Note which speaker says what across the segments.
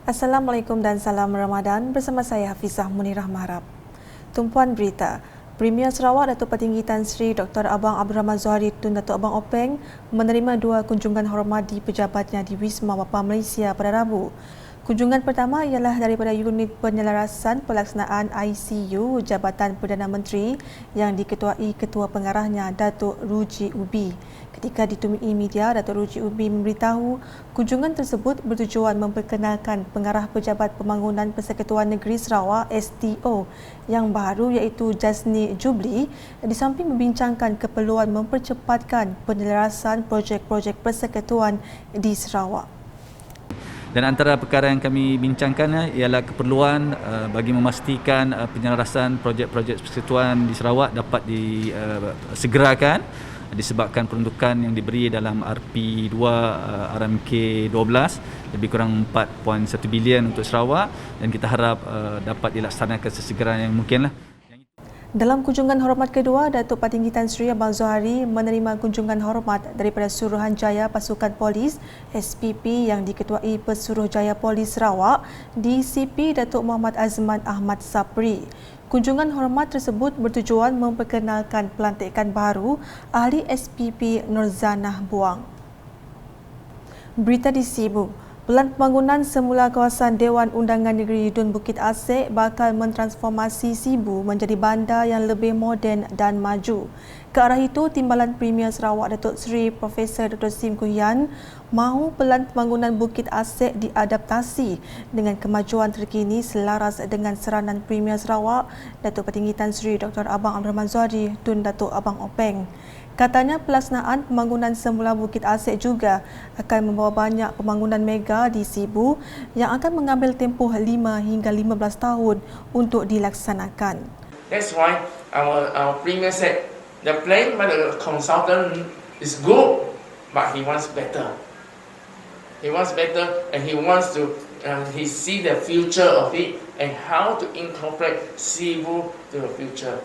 Speaker 1: Assalamualaikum dan salam Ramadan bersama saya Hafizah Munirah Maharap. Tumpuan berita, Premier Sarawak Datuk Petinggi Tan Sri Dr. Abang Abdul Rahman Zohari Tun Datuk Abang Openg menerima 2 kunjungan hormat di pejabatnya di Wisma Bapa Malaysia pada Rabu. Kunjungan pertama ialah daripada Unit Penyelarasan Pelaksanaan ICU Jabatan Perdana Menteri yang diketuai Ketua Pengarahnya Datuk Ruji Ubi. Ketika ditemui media, Datuk Ruji Ubi memberitahu kunjungan tersebut bertujuan memperkenalkan Pengarah Pejabat Pembangunan Persekutuan Negeri Sarawak STO yang baru iaitu Jasni Jubli, di samping membincangkan keperluan mempercepatkan penyelarasan projek-projek persekutuan di Sarawak.
Speaker 2: Dan antara perkara yang kami bincangkan ialah keperluan bagi memastikan penyelarasan projek-projek persekutuan di Sarawak dapat disegerakan disebabkan peruntukan yang diberi dalam RP2 RMK 12 lebih kurang 4.1 bilion untuk Sarawak, dan kita harap dapat dilaksanakan sesegera yang mungkinlah.
Speaker 1: Dalam kunjungan hormat kedua, Datuk Petinggi Tan Sri Abang Zohari menerima kunjungan hormat daripada Suruhanjaya Pasukan Polis SPP yang diketuai Pesuruhjaya Polis Sarawak DCP Datuk Muhammad Azman Ahmad Sapri. Kunjungan hormat tersebut bertujuan memperkenalkan pelantikan baru Ahli SPP Nurzanah Buang. Berita di Sibu. Pelan pembangunan semula kawasan Dewan Undangan Negeri Dun Bukit Asek bakal mentransformasi Sibu menjadi bandar yang lebih moden dan maju. Ke arah itu, Timbalan Premier Sarawak Datuk Seri Profesor Dr. Sim Kuhian mahu pelan pembangunan Bukit Asek diadaptasi dengan kemajuan terkini selaras dengan seranan Premier Sarawak Datuk Petinggi Tan Sri Dr. Abang Abdul Rahman Zohari Tun Datuk Abang Openg. Katanya pelaksanaan pembangunan semula Bukit Asek juga akan membawa banyak pembangunan mega di Sibu yang akan mengambil tempoh 5 hingga 15 tahun untuk dilaksanakan.
Speaker 3: That's why our Premier said the plan by the consultant is good, but he wants better. He wants better, and he wants to he see the future of it and how to incorporate Sibu to the future.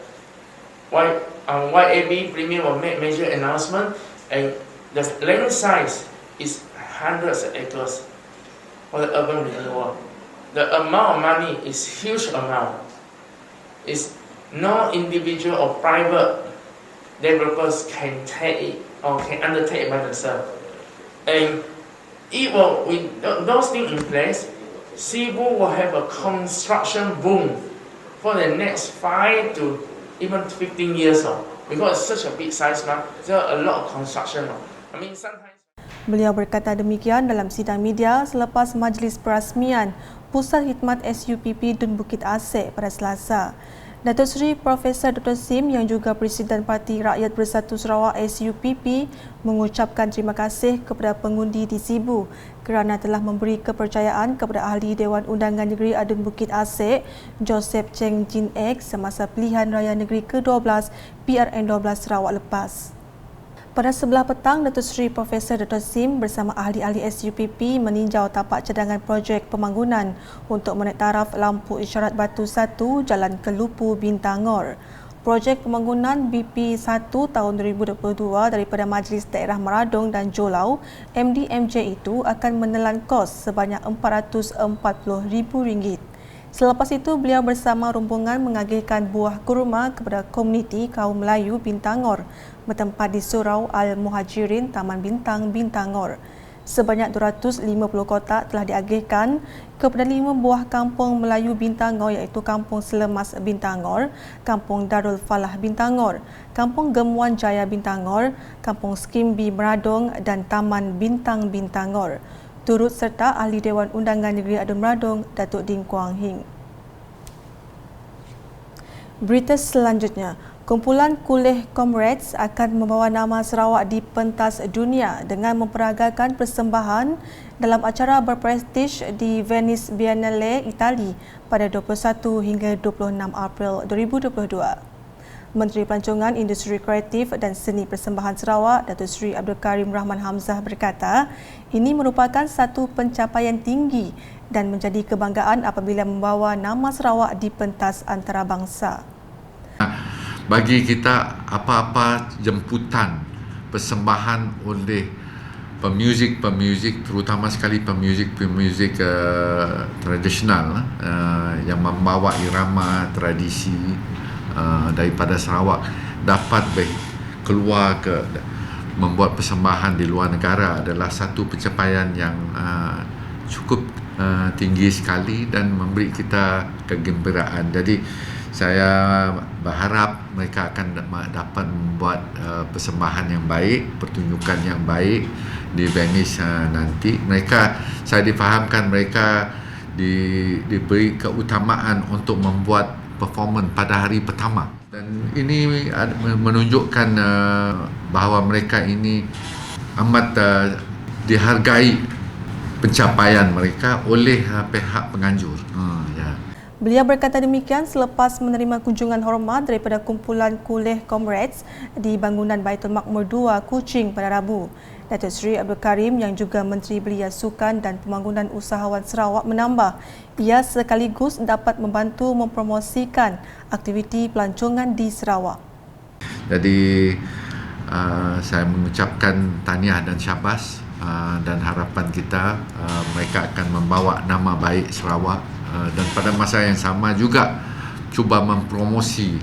Speaker 3: YAB Premier will make major announcement, and the land size is hundreds of acres for the urban renewal. The amount of money is huge amount. It's no individual or private developers can take it or can undertake it by themselves. And it will, with those things in place, Sibu will have a construction boom for the next 5 to even 15 years old, because it's such a big size now. There's a lot of construction now. I mean, sometimes.
Speaker 1: Beliau berkata demikian dalam sidang media selepas majlis perasmian Pusat Khidmat SUPP Dun Bukit Asek pada Selasa. Datuk Seri Profesor Dr. Sim yang juga Presiden Parti Rakyat Bersatu Sarawak SUPP mengucapkan terima kasih kepada pengundi di Sibu kerana telah memberi kepercayaan kepada Ahli Dewan Undangan Negeri Adun Bukit Asek Joseph Cheng Jin Ek semasa pilihan raya negeri ke-12 PRN12 Sarawak lepas. Pada sebelah petang, Datuk Seri Profesor Dr. Sim bersama ahli-ahli SUPP meninjau tapak cadangan projek pembangunan untuk menaik taraf lampu isyarat batu 1 Jalan Kelupu Bintangor. Projek pembangunan BP1 tahun 2022 daripada Majlis Daerah Meradong dan Jolau MDMJ itu akan menelan kos sebanyak RM440,000. Selepas itu, beliau bersama rombongan mengagihkan buah kurma kepada komuniti kaum Melayu Bintangor bertempat di Surau Al-Muhajirin Taman Bintang, Bintangor. Sebanyak 250 kotak telah diagihkan kepada 5 buah kampung Melayu Bintangor iaitu Kampung Selemas Bintangor, Kampung Darul Falah Bintangor, Kampung Gemuan Jaya Bintangor, Kampung Skimbi Meradong dan Taman Bintang Bintangor. Turut serta Ahli Dewan Undangan Negeri Adun Meradong, Datuk Ding Kuang Hing. Berita selanjutnya, kumpulan Kulih Comrades akan membawa nama Sarawak di pentas dunia dengan memperagakan persembahan dalam acara berprestij di Venice Biennale Itali pada 21 hingga 26 April 2022. Menteri Pelancongan Industri Kreatif dan Seni Persembahan Sarawak, Datuk Seri Abdul Karim Rahman Hamzah berkata, ini merupakan satu pencapaian tinggi dan menjadi kebanggaan apabila membawa nama Sarawak di pentas antarabangsa.
Speaker 4: Bagi kita, apa-apa jemputan persembahan oleh pemuzik terutama sekali pemuzik tradisional yang membawa irama tradisi daripada Sarawak dapat keluar membuat persembahan di luar negara adalah satu pencapaian yang cukup tinggi sekali dan memberi kita kegembiraan. Jadi saya berharap mereka akan dapat membuat persembahan yang baik, pertunjukan yang baik di Venice nanti. Saya difahamkan mereka diberi keutamaan untuk membuat performance pada hari pertama. Dan ini menunjukkan bahawa mereka ini amat dihargai pencapaian mereka oleh pihak penganjur.
Speaker 1: Beliau berkata demikian selepas menerima kunjungan hormat daripada kumpulan Kuleh Comrades di bangunan Baitul Makmur 2 Kuching pada Rabu. Datuk Seri Abdul Karim yang juga Menteri Belia Sukan dan Pembangunan Usahawan Sarawak menambah ia sekaligus dapat membantu mempromosikan aktiviti pelancongan di Sarawak.
Speaker 4: Jadi saya mengucapkan tahniah dan syabas dan harapan kita mereka akan membawa nama baik Sarawak dan pada masa yang sama juga cuba mempromosi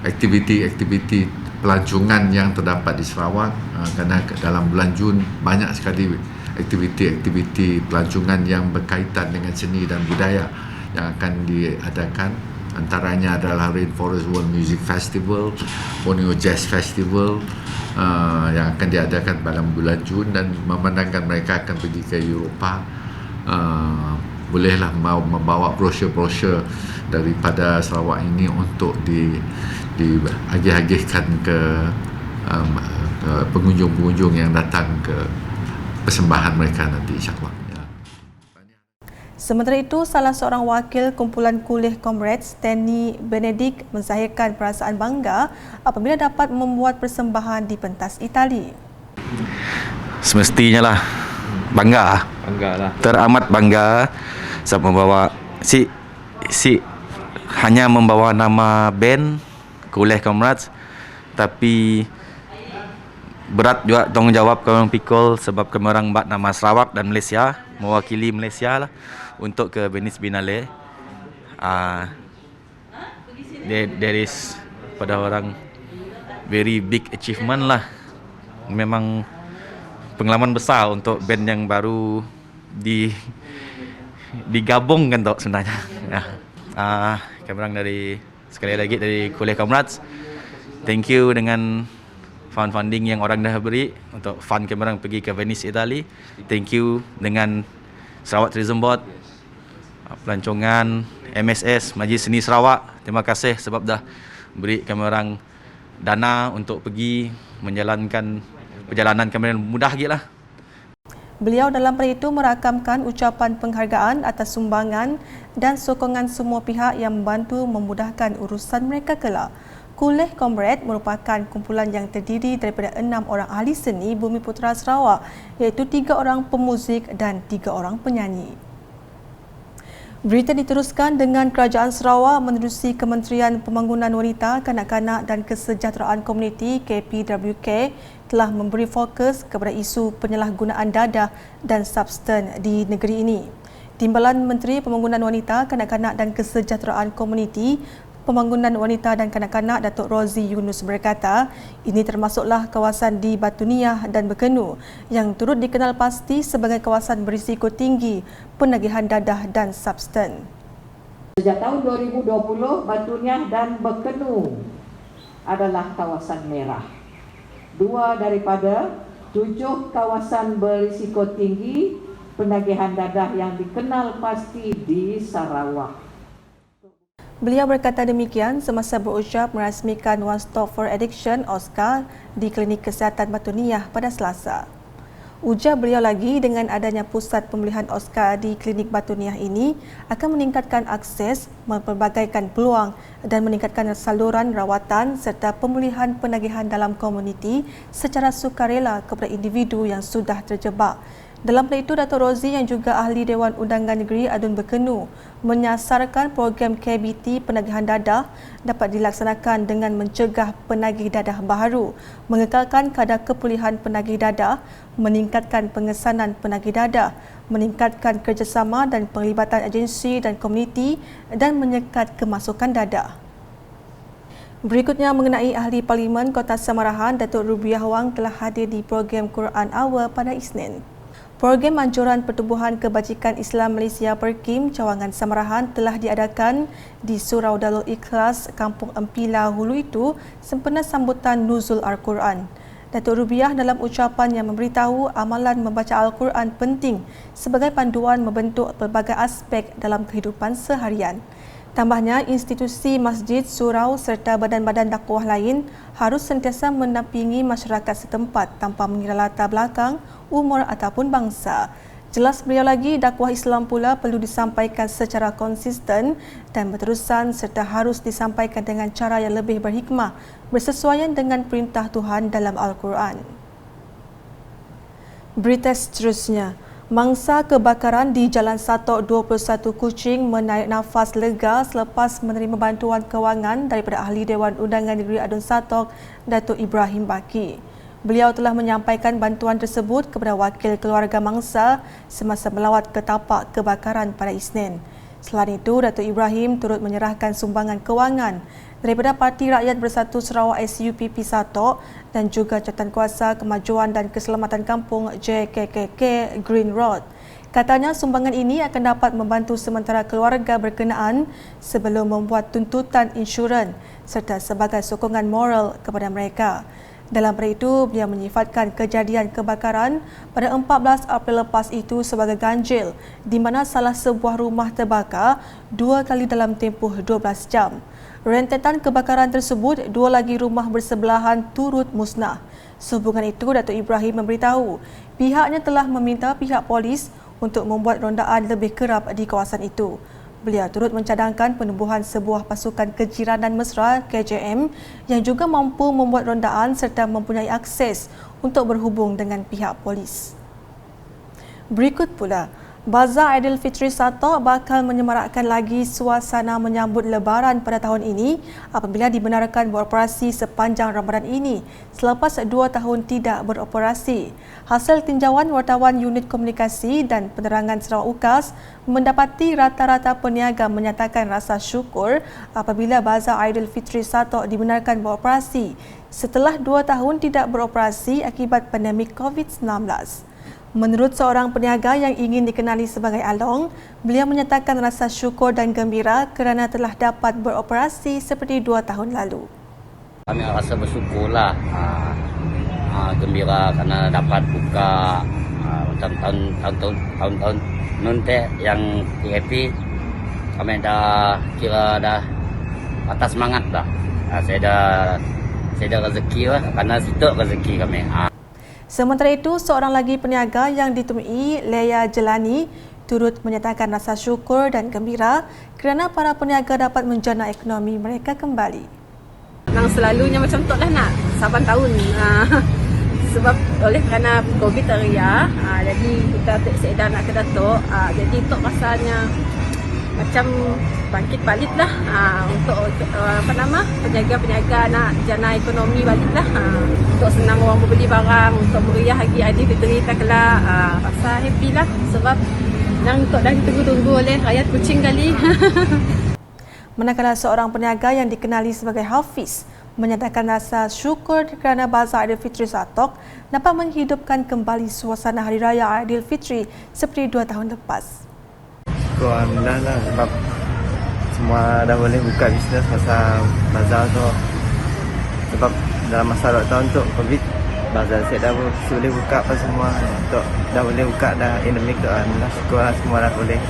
Speaker 4: aktiviti-aktiviti pelancongan yang terdapat di Sarawak kerana dalam bulan Jun banyak sekali aktiviti-aktiviti pelancongan yang berkaitan dengan seni dan budaya yang akan diadakan. Antaranya adalah Rainforest World Music Festival, Borneo Jazz Festival yang akan diadakan dalam bulan Jun dan memandangkan mereka akan pergi ke Eropah. Bolehlah membawa brosur-brosur daripada Sarawak ini untuk diagih-agihkan ke pengunjung-pengunjung yang datang ke persembahan mereka nanti, insyaAllah.
Speaker 1: Sementara itu, salah seorang wakil kumpulan Kuleh Comrades, Stanley Benedict, menzahirkan perasaan bangga apabila dapat membuat persembahan di pentas Itali.
Speaker 5: Semestinya lah bangga lah. Teramat bangga sebab membawa hanya membawa nama band Kuleh Comrades, tapi berat juga tanggungjawab kami pikul sebab kami orang buat nama Sarawak dan Malaysia, mewakili Malaysia lah untuk ke Venice Biennale. There is pada orang very big achievement lah. Memang pengalaman besar untuk band yang baru digabungkan tau sebenarnya. Kami orang sekali lagi dari Kuleh Comrades, thank you dengan funding yang orang dah beri untuk fund kami orang pergi ke Venice, Italy. Thank you dengan Sarawak Tourism Board, pelancongan, MSS, Majlis Seni Sarawak. Terima kasih sebab dah beri kami orang dana untuk pergi menjalankan perjalanan kami mudah lagi lah.
Speaker 1: Beliau dalam pada itu merakamkan ucapan penghargaan atas sumbangan dan sokongan semua pihak yang membantu memudahkan urusan mereka kelak. Kuleh Comrade merupakan kumpulan yang terdiri daripada 6 orang ahli seni Bumi Putera Sarawak, iaitu 3 orang pemuzik dan 3 orang penyanyi. Berita diteruskan dengan Kerajaan Sarawak menerusi Kementerian Pembangunan Wanita, Kanak-kanak dan Kesejahteraan Komuniti KPWK telah memberi fokus kepada isu penyalahgunaan dadah dan substan di negeri ini. Timbalan Menteri Pembangunan Wanita, Kanak-kanak dan Kesejahteraan Komuniti, Pembangunan Wanita dan Kanak-kanak Datuk Rozi Yunus berkata, ini termasuklah kawasan di Batu Niah dan Bekenu yang turut dikenal pasti sebagai kawasan berisiko tinggi penagihan dadah dan substan.
Speaker 6: Sejak tahun 2020, Batu Niah dan Bekenu adalah kawasan merah. 2 daripada 7 kawasan berisiko tinggi penagihan dadah yang dikenal pasti di Sarawak.
Speaker 1: Beliau berkata demikian semasa berucap merasmikan One Stop for Addiction (OSCA) di Klinik Kesihatan Batu Niah pada Selasa. Ujar beliau lagi, dengan adanya pusat pemulihan OSCA di Klinik Batu Niah ini akan meningkatkan akses, memperbagaikan peluang dan meningkatkan saluran rawatan serta pemulihan penagihan dalam komuniti secara sukarela kepada individu yang sudah terjebak. Dalam hal itu, Datuk Rozi yang juga ahli Dewan Undangan Negeri Adun Berkenu menyasarkan program KBT penagihan dadah dapat dilaksanakan dengan mencegah penagih dadah baharu, mengekalkan kadar kepulihan penagih dadah, meningkatkan pengesanan penagih dadah, meningkatkan kerjasama dan penglibatan agensi dan komuniti dan menyekat kemasukan dadah. Berikutnya mengenai Ahli Parlimen Kota Samarahan, Datuk Rubiah Wang telah hadir di program Quran Hour pada Isnin. Program Anjuran Pertubuhan Kebajikan Islam Malaysia Perkim Cawangan Samarahan telah diadakan di Surau Darul Ikhlas, Kampung Empila Hulu itu sempena sambutan Nuzul Al-Quran. Datuk Rubiah dalam ucapan yang memberitahu amalan membaca Al-Quran penting sebagai panduan membentuk pelbagai aspek dalam kehidupan seharian. Tambahnya, institusi masjid, surau serta badan-badan dakwah lain harus sentiasa mendampingi masyarakat setempat tanpa mengira latar belakang, umur ataupun bangsa. Jelas beliau lagi, dakwah Islam pula perlu disampaikan secara konsisten dan berterusan serta harus disampaikan dengan cara yang lebih berhikmah, bersesuaian dengan perintah Tuhan dalam Al-Quran. Berita seterusnya. Mangsa kebakaran di Jalan Satok 21 Kuching menarik nafas lega selepas menerima bantuan kewangan daripada Ahli Dewan Undangan Negeri Adun Satok, Datuk Ibrahim Baki. Beliau telah menyampaikan bantuan tersebut kepada wakil keluarga mangsa semasa melawat ke tapak kebakaran pada Isnin. Selain itu, Datuk Ibrahim turut menyerahkan sumbangan kewangan daripada Parti Rakyat Bersatu Sarawak SUPP Satok dan juga Jawatankuasa Kemajuan dan Keselamatan Kampung JKKK Green Road. Katanya sumbangan ini akan dapat membantu sementara keluarga berkenaan sebelum membuat tuntutan insurans serta sebagai sokongan moral kepada mereka. Dalam pada itu, beliau menyifatkan kejadian kebakaran pada 14 April lepas itu sebagai ganjil di mana salah sebuah rumah terbakar 2 kali dalam tempoh 12 jam. Rentetan kebakaran tersebut, 2 lagi rumah bersebelahan turut musnah. Sehubungan itu, Datuk Ibrahim memberitahu pihaknya telah meminta pihak polis untuk membuat rondaan lebih kerap di kawasan itu. Beliau turut mencadangkan penubuhan sebuah pasukan kejiranan mesra KJM yang juga mampu membuat rondaan serta mempunyai akses untuk berhubung dengan pihak polis. Berikut pula, Bazar Aidilfitri Satok bakal menyemarakkan lagi suasana menyambut Lebaran pada tahun ini apabila dibenarkan beroperasi sepanjang Ramadan ini selepas 2 tahun tidak beroperasi. Hasil tinjauan wartawan Unit Komunikasi dan Penerangan Sarawak UKAS mendapati rata-rata peniaga menyatakan rasa syukur apabila Bazar Aidilfitri Satok dibenarkan beroperasi setelah 2 tahun tidak beroperasi akibat pandemik COVID-19. Menurut seorang peniaga yang ingin dikenali sebagai Along, beliau menyatakan rasa syukur dan gembira kerana telah dapat beroperasi seperti 2 tahun lalu.
Speaker 7: Kami rasa bersyukurlah, gembira kerana dapat buka macam tahun-tahun nanti yang PKP. Kami dah kira dah atas semangat dah. Saya dah rezeki lah, kerana situ rezeki kami.
Speaker 1: Sementara itu, seorang lagi peniaga yang ditemui, Leia Jelani, turut menyatakan rasa syukur dan gembira kerana para peniaga dapat menjana ekonomi mereka kembali.
Speaker 8: Yang selalunya macam tu lah nak, 8 tahun. Sebab oleh kerana COVID teriak, jadi kita seedar nak ke Datuk. Jadi Tok rasanya macam bangkit balik lah untuk peniaga-peniaga nak jana ekonomi balik lah. Untuk senang orang membeli barang, untuk meriah lagi Aidilfitri tak kelak. Rasa happy lah sebab yang Tok dah ditunggu-tunggu oleh rakyat Kuching kali.
Speaker 1: Manakala seorang peniaga yang dikenali sebagai Hafiz menyatakan rasa syukur kerana Bazar Aidilfitri Satok dapat menghidupkan kembali suasana Hari Raya Aidilfitri seperti 2 tahun lepas.
Speaker 9: Alhamdulillah lah sebab semua dah boleh buka bisnes pasal bazar tu. Sebab dalam masa lockdown tu COVID, bazar saya dah boleh buka apa semua. Tok dah boleh buka dah endemik tu. Alhamdulillah syukur lah semua dah boleh.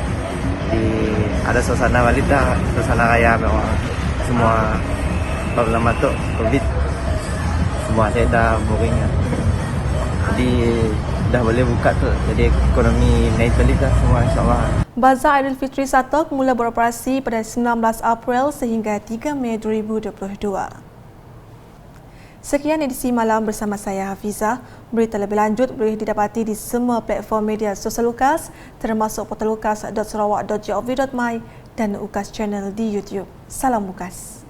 Speaker 9: Ada suasana balik dah, suasana raya memang semua. Sebab lama tu COVID, semua saya dah boring lah. Jadi dah boleh buka tu, jadi ekonomi naik balik dah semua insyaAllah.
Speaker 1: Bazar Aidilfitri Satok mula beroperasi pada 19 April sehingga 3 Mei 2022. Sekian edisi malam bersama saya Hafizah. Berita lebih lanjut boleh didapati di semua platform media sosial UKAS termasuk portal ukas.sarawak.gov.my dan UKAS Channel di YouTube. Salam UKAS.